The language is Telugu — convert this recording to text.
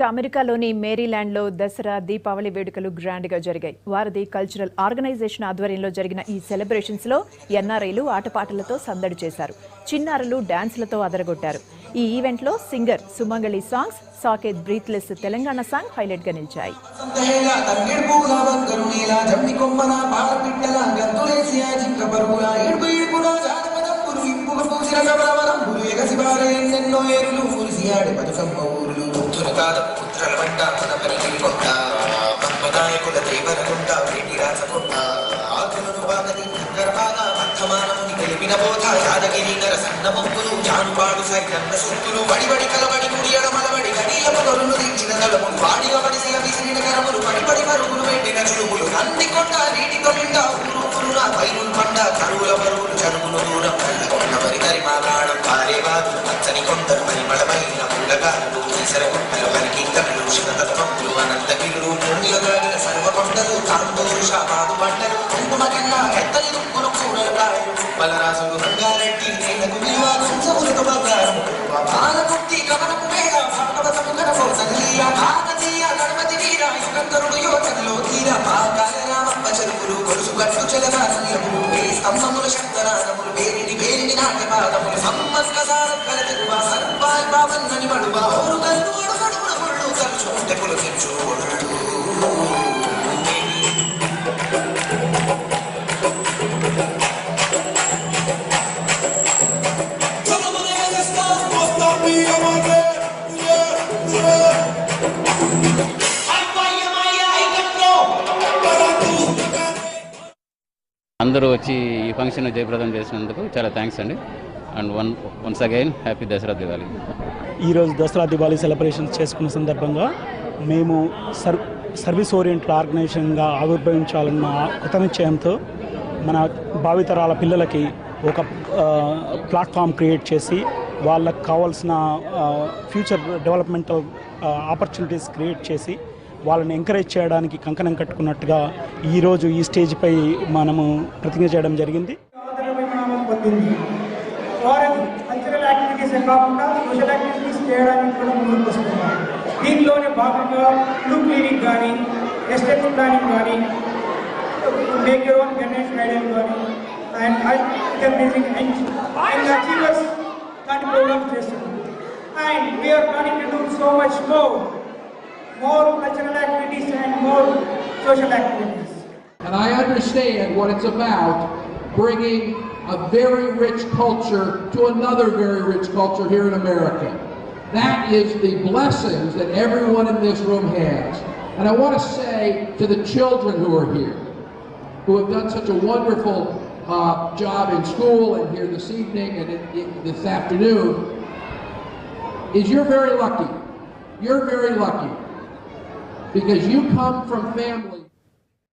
అమెరికాలోని మేరీల్యాండ్లో దసరా దీపావళి వేడుకలు గ్రాండ్గా జరిగాయి. వారధి కల్చరల్ ఆర్గనైజేషన్ ఆధ్వర్యంలో జరిగిన ఈ సెలబ్రేషన్స్లో ఎన్ఆర్ఐలు ఆటపాటలతో సందడి చేశారు. చిన్నారులు డాన్స్లతో అదరగొట్టారు. ఈ ఈవెంట్లో singer Sumangali songs, Saketh breathless Telangana song highlight గా నిలిచాయి. పుత్రల వంట పదపరికి కొంట పద్మనాయకుల దేవరకుంట వేటి రాచకుంట ఆకులను బాగది గర్భాగా వర్ధమానముని తెలిపిన బోధ యాదగిరి నర సన్న మొక్కులు జానుపాడు సైకన్న సుత్తులు వడివడి కలబడి ముడియడ మలబడి గడిల పొగరును దించిన నలములు వాడిగా వడిసిన విసిరిన కరములు పడిపడి మరుగులు పెట్టిన చురుములు అన్ని కొండ నీటితో నిండా ఊరు పురున పైరులు పండ కరువుల బరువులు చరువులు దూరం కొండ మరి తరిమా ప్రాణం పారే వాదులు పచ్చని కొండలు పరిమళమైన పుల్లగాలు ఈసరగుంటలు పరికీర్తనలు శివతత్వములు అనంతగిరులు పుణ్యగాలిన సర్వకొండలు తాండూరు శాపాదు పంటలు కుంకుమ కన్నా ఎత్తని దుక్కును కూడలకాయలు బలరాజులు రంగారెడ్డి నేలకు విలువ సంసములకు బంగారం బాలకుర్తి గమనపు వేద భాగవతము కనపోసనీయ భారతీయ గణపతి వీర యుగంధరుడు యోచనలో తీర పాకాల రామప్ప చెరువులు కొలుసు గట్టు చెలగాసములు స్తంభములు శంకరానములు వేరిని వేరిని నాట్యపాదములు సమ్మస్క సారక్కల తిరువా సర్వాల్ బావన్నని మడువా ఓరు కల్లు అడుగడుగుడు ముళ్ళు కలుచు తెపులు తెచ్చు అందరూ వచ్చి ఈ ఫంక్షన్ జయప్రదం చేసినందుకు చాలా థ్యాంక్స్ అండి. And once again happy Dasara Diwali. ఈరోజు దసరా దివాళీ సెలబ్రేషన్స్ చేసుకున్న సందర్భంగా మేము సర్వీస్ ఓరియంటెడ్ ఆర్గనైజేషన్గా ఆవిర్భవించాలన్న కృత నిశ్చయంతో మన భావితరాల పిల్లలకి ఒక ప్లాట్ఫామ్ క్రియేట్ చేసి వాళ్ళకు కావాల్సిన ఫ్యూచర్ డెవలప్మెంటల్ ఆపర్చునిటీస్ క్రియేట్ చేసి వాళ్ళని ఎంకరేజ్ చేయడానికి కంకణం కట్టుకున్నట్టుగా ఈరోజు ఈ స్టేజ్పై మనము ప్రతిజ్ఞ చేయడం జరిగింది. కల్చరల్ యాక్టివిటీసే కాకుండా సోషల్ యాక్టివిటీస్ చేయడానికి కూడా ముందుకు వస్తున్నాం. దీనిలోనే భాగంగా బ్లూ క్లినిక్ కానీ, ఎస్టేట్ ప్లానింగ్ కానీ, make your own Ganesh idol కానీ అండ్ అచీవర్స్ లాంటి ప్రోగ్రామ్స్ చేస్తున్నాం. And we're planning to do so much more cultural activities and more social activities. And I understand what it's about, bringing a very rich culture to another very rich culture here in America. That is the blessings that everyone in this room has. And I want to say to the children who are here, who have done such a wonderful job in school and here this evening and this afternoon, is you're very lucky. You're very lucky. Because you come from families